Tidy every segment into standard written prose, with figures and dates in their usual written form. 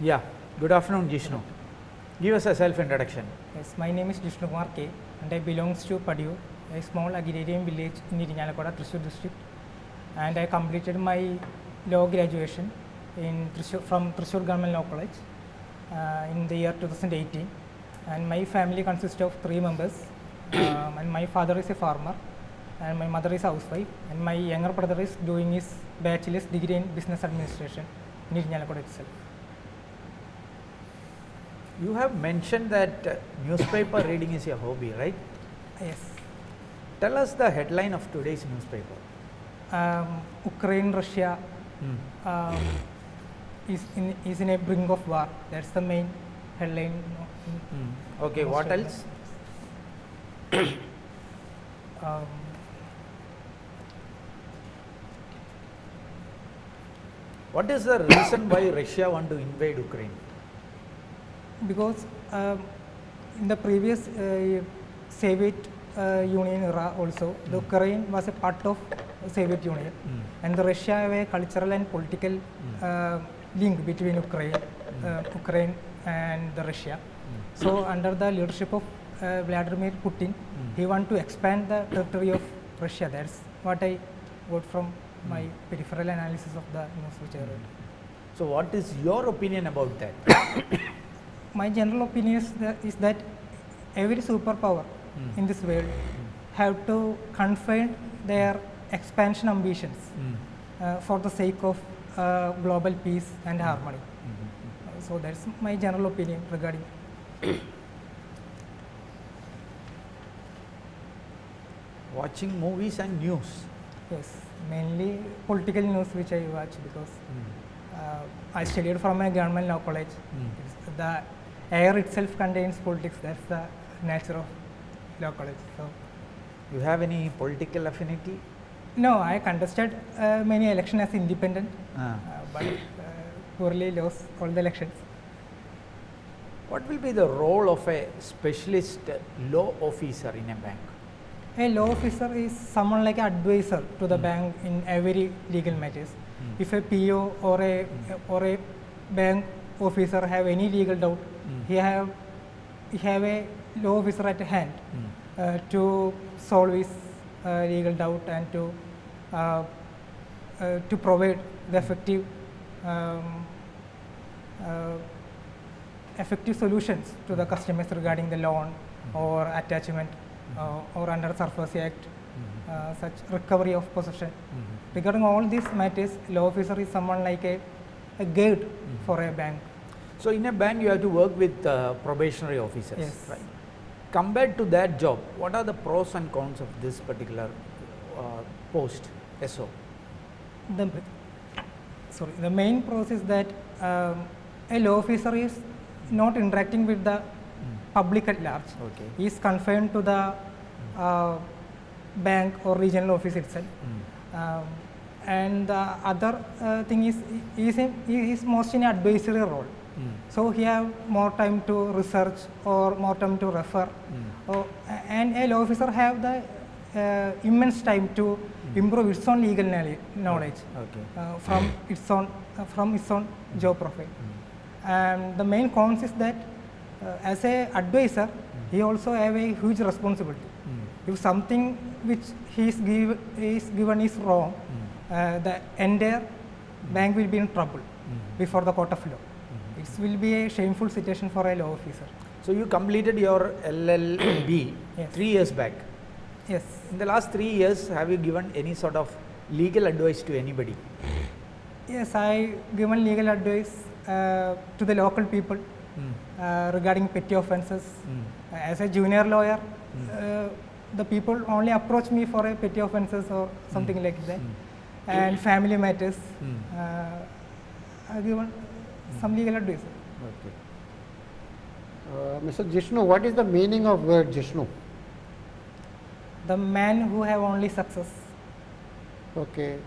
Yeah, good afternoon, Jishnu. Give us a self-introduction. Yes, my name is Sujesh Purakkad and I belongs to Padiur, a small agrarian village in Irinjalakoda, Thrissur district. And I completed my law graduation in from Thrissur Government Law College in the year 2018. And my family consists of 3 members. And my father is a farmer, and my mother is a housewife, and my younger brother is doing his bachelor's degree in business administration in Irinjalakoda itself. You have mentioned that newspaper reading is your hobby, right? Yes. Tell us the headline of today's newspaper. Ukraine, Russia is in a brink of war. That's the main headline. Okay, what else? What is the reason why Russia want to invade Ukraine? Because in the previous Soviet Union era also, the Ukraine was a part of Soviet Union, and the Russia have a cultural and political link between Ukraine and the Russia. So under the leadership of Vladimir Putin, he want to expand the territory of Russia. That's what I got from my peripheral analysis of the news which I read. So what is your opinion about that? My general opinion is that every superpower in this world have to confine their expansion ambitions for the sake of global peace and harmony. So that's my general opinion regarding. Watching movies and news. Yes, mainly political news which I watch because I studied from a government law college. The air itself contains politics. That's the nature of law college. So, you have any political affinity? No, I contested many elections as independent, but poorly lost all the elections. What will be the role of a specialist law officer in a bank? A law officer is someone like an advisor to the bank in every legal matters. If a PO or a bank officer have any legal doubt, he have a law officer at hand to solve his legal doubt and to provide the effective solutions to the customers regarding the loan or attachment or under Surface Act, such recovery of possession. Regarding all these matters, law officer is someone like a guide for a bank. So in a bank you have to work with probationary officers, yes, right? Compared to that job, what are the pros and cons of this particular post, SO? The main pros is that a law officer is not interacting with the public at large. Okay. He is confined to the bank or regional office itself. And the other thing is he is most in an advisory role. So he have more time to research or more time to refer. And a law officer have the immense time to improve its own legal knowledge from its own job profile. And the main cons is that as a advisor, he also have a huge responsibility. If something which he is given is wrong, the entire bank will be in trouble before the court of law. It will be a shameful situation for a law officer. So you completed your LLB 3 years back. Yes. In the last 3 years, have you given any sort of legal advice to anybody? Yes, I given legal advice to the local people regarding petty offences. As a junior lawyer, the people only approach me for a petty offences or something like that, and family matters. I given some legal advice. Okay. Mr. Jishnu, what is the meaning of word Jishnu? The man who have only success. Okay.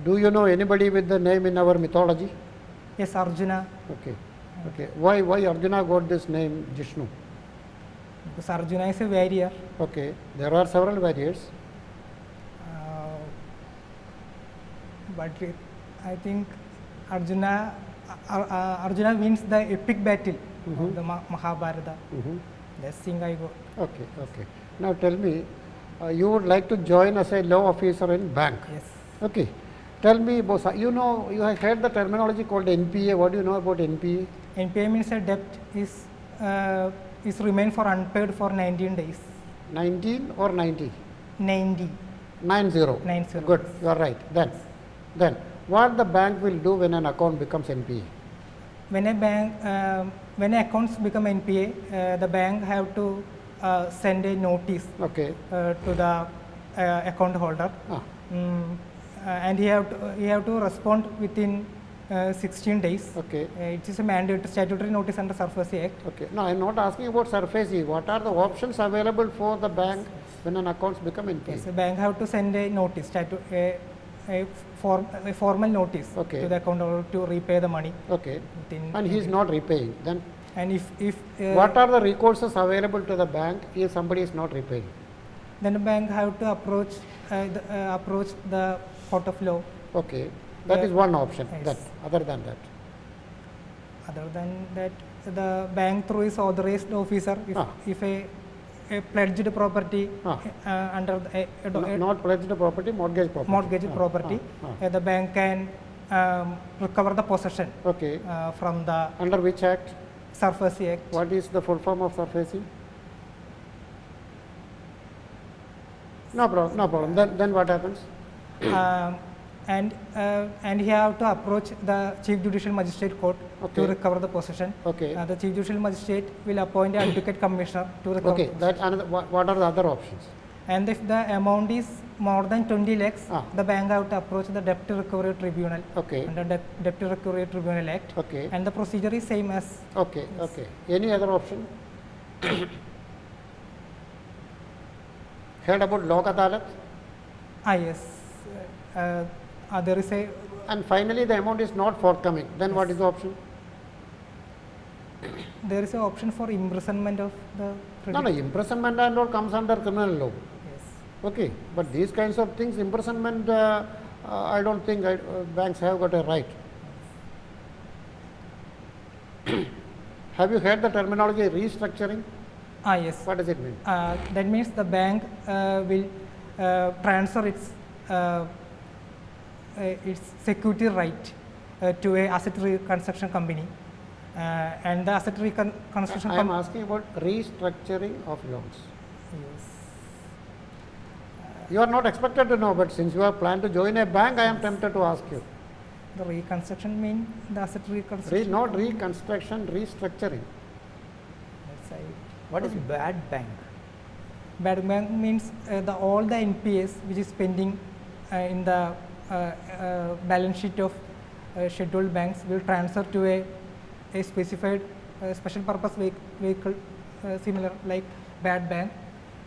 Do you know anybody with the name in our mythology? Yes, Arjuna. Okay. Okay. Why Arjuna got this name Jishnu? Because Arjuna is a warrior. Okay. There are several warriors. But I think Arjuna Arjuna wins the epic battle of the Mahabharata. That's thing I go. Okay, okay. Now tell me, you would like to join as a law officer in bank. Yes. Okay. Tell me, boss, you know, you have heard the terminology called NPA. What do you know about NPA? NPA means a debt is remain for unpaid for 19 days. 19 or 90? 90. 90. 90. Good, you are right. Then, what the bank will do when an account becomes NPA? When a bank, when accounts become NPA, the bank have to send a notice Okay. to the account holder, and he have to respond within 16 days. Okay. It is a mandatory statutory notice under Surface Act. Okay. No, I am not asking about surface. What are the options available for the bank when an accounts become NPA? Yes, the bank have to send a notice, a formal notice Okay. to the account holder to repay the money. Okay. Within And he is not repaying. Then, and if what are the recourses available to the bank if somebody is not repaying? then the bank have to approach the court of law. Okay. That is one option. Yes. That, other than that. Other than that, the bank through its authorized officer, if a pledged property under the, Not pledged property, mortgage property. mortgage property, the bank can recover the possession Okay. from the Under which act? Surface Act. What is the full form of surfacing? No problem, no problem. Then what happens? And he have to approach the Chief Judicial Magistrate Court to recover the possession. Okay. The Chief Judicial Magistrate will appoint an advocate commissioner to recover. Okay, that another, what are the other options? And if the amount is more than 20 lakhs, the bank have to approach the Debt Recovery Tribunal Okay. under Debt Recovery Tribunal Act. Okay. And the procedure is same as. Okay, okay. Any other option? Heard about Lok Adalat? Yes. There is a. And finally the amount is not forthcoming. Then what is the option? There is an option for imprisonment of the. No, imprisonment and all comes under criminal law. Yes. Okay, but these kinds of things, imprisonment, I don't think banks have got a right. Have you heard the terminology restructuring? Yes. What does it mean? That means the bank will transfer its security right to a asset reconstruction company, and the asset reconstruction. I am asking about restructuring of loans. Yes. You are not expected to know, but since you have planned to join a bank, I am tempted to ask you. The reconstruction mean the asset reconstruction. Not reconstruction, restructuring. Yes, What is bad bank? Bad bank means all the NPAs which is pending in the balance sheet of scheduled banks will transfer to a specified special purpose vehicle similar like bad bank,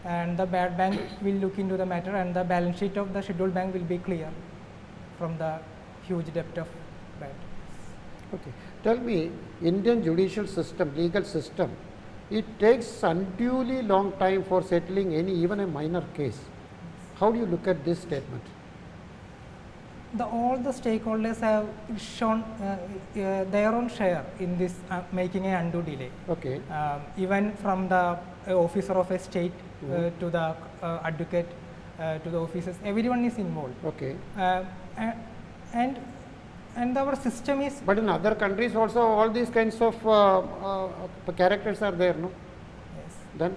and the bad bank will look into the matter, and the balance sheet of the scheduled bank will be clear from the huge debt of bad. Okay. Tell me, Indian judicial system, legal system, it takes unduly long time for settling even a minor case. How do you look at this statement? All the stakeholders have shown their own share in this making an undue delay. Okay. Even from the officer of a state to the advocate to the officers, everyone is involved. Okay. And our system is. But in other countries also all these kinds of characters are there, no? Yes. Then?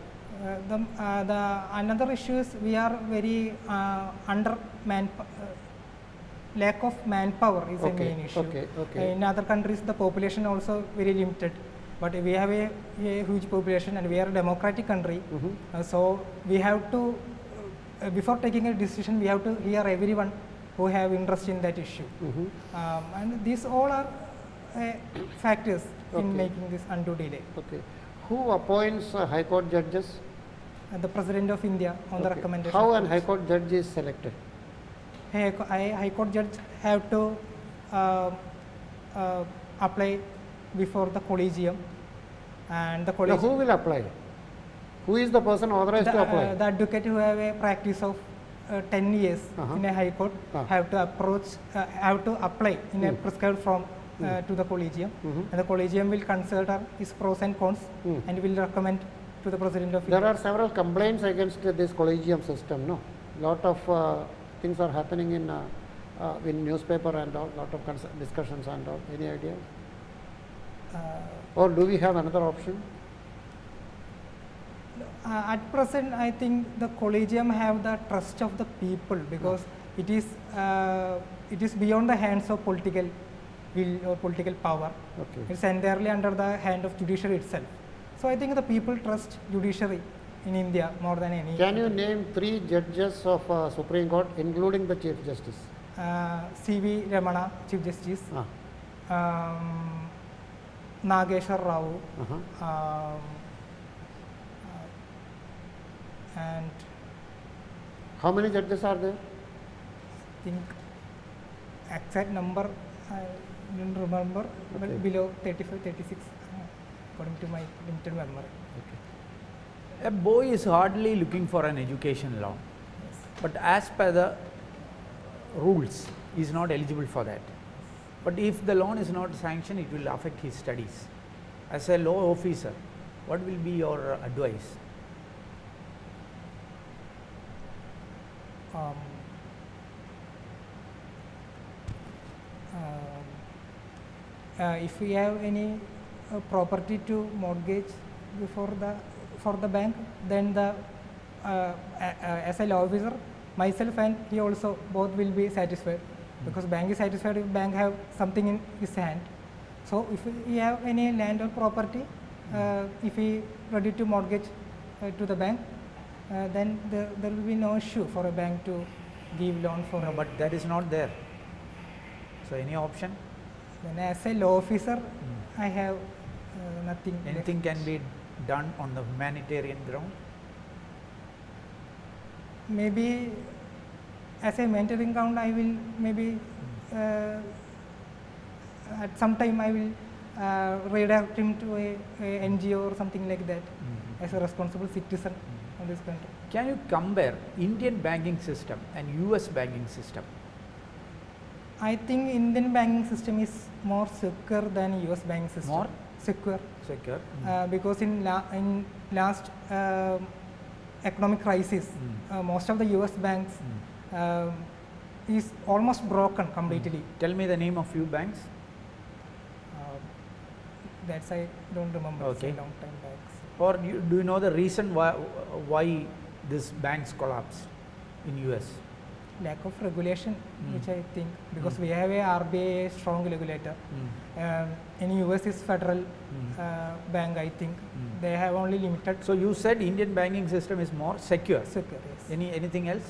The another issue is we are very under lack of manpower is a main issue. Okay, okay. In other countries the population also very limited, but we have a huge population and we are a democratic country. So we have to before taking a decision we have to hear everyone who have interest in that issue. And these all are factors in making this undue delay. Okay. Who appoints High Court judges? The President of India on the recommendation. How an High Court judge is selected? High Court judge have to apply before the collegium, and the collegium. Who will apply? Who is the person authorized to apply? The advocate who have a practice of 10 years in a High Court have to apply in a prescribed form to the collegium, Mhm. and the collegium will consider its pros and cons and will recommend to the president of There India. are several complaints against this collegium system, no? Lot of things are happening in newspaper and all, lot of discussions and all. Any idea? Or do we have another option? At present, I think the collegium have the trust of the people because it is beyond the hands of political will or political power. Okay. It's entirely under the hand of judiciary itself. So I think the people trust judiciary in India more than any. Can you name 3 judges of Supreme Court, including the Chief Justice? C.V. Ramana, Chief Justice, Ah. Nageshwar Rao, Uh-huh. and How many judges are there? I think exact number I don't remember, Okay. but below 35, 36, according to my limited memory. A boy is hardly looking for an education loan, but as per the rules, he is not eligible for that. But if the loan is not sanctioned, it will affect his studies. As a law officer, what will be your advice? Um, if we have any property to mortgage before for the bank, then the as a law officer, myself and he also both will be satisfied because bank is satisfied if bank have something in his hand. So if we have any land or property, if we ready to mortgage to the bank, then there will be no issue for a bank to give loan for No, a- but that is not there. So any option? Then as a law officer, I have nothing. Anything can be done on the humanitarian ground? Maybe as a mentoring ground, I will maybe at some time I will redirect him to a NGO or something like that as a responsible citizen of this country. Can you compare Indian banking system and US banking system? I think Indian banking system is more secure than US banking system. More? Secure. Secure? Because in last economic crisis, most of the US banks is almost broken completely. Tell me the name of few banks. That's I don't remember. Okay. It's a long time back. Or do you know the reason why these banks collapsed in US? Lack of regulation, which I think because we have a RBI strong regulator. In US is federal bank. I think they have only limited. So you said Indian banking system is more secure. Secure, yes. Anything else?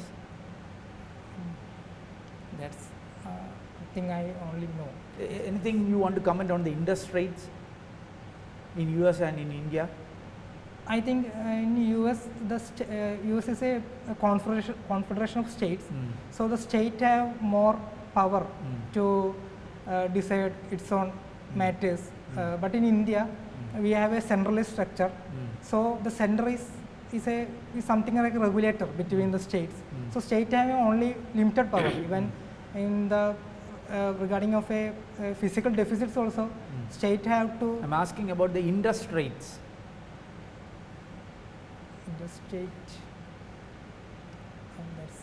That's thing I only know. Anything you want to comment on the interest rates in US and in India? I think in US, US is a confederation of states. So the state have more power to decide its own matters. But in India, we have a centralized structure. So the center is something like a regulator between the states. So state have only limited power. Even in the regarding of a physical deficits also, state have to. I'm asking about the interest rates. The state. And that's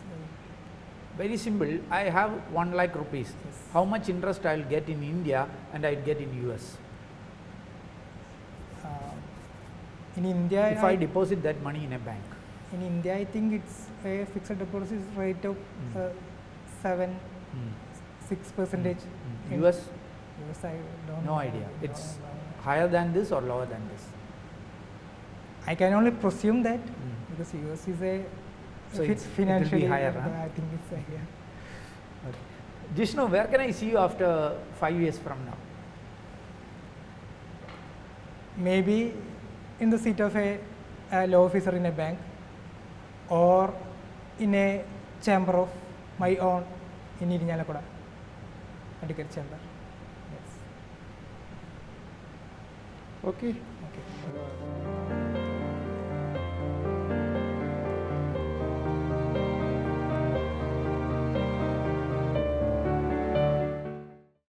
Very simple. I have 1 lakh rupees. Yes. How much interest I'll get in India and I'll get in US? in India. If I deposit that money in a bank. In India, I think it's a fixed deposit rate of 6%. In US? US, I don't No know. idea. No, It's no. higher than this or lower than this? I can only presume that because US is a So it will be financially higher, huh? I think it's higher. Jishnu, where can I see you after 5 years from now? Maybe in the seat of a law officer in a bank or in a chamber of my own in Irinjalakuda, Advocate Chamber. Yes. Okay. Okay.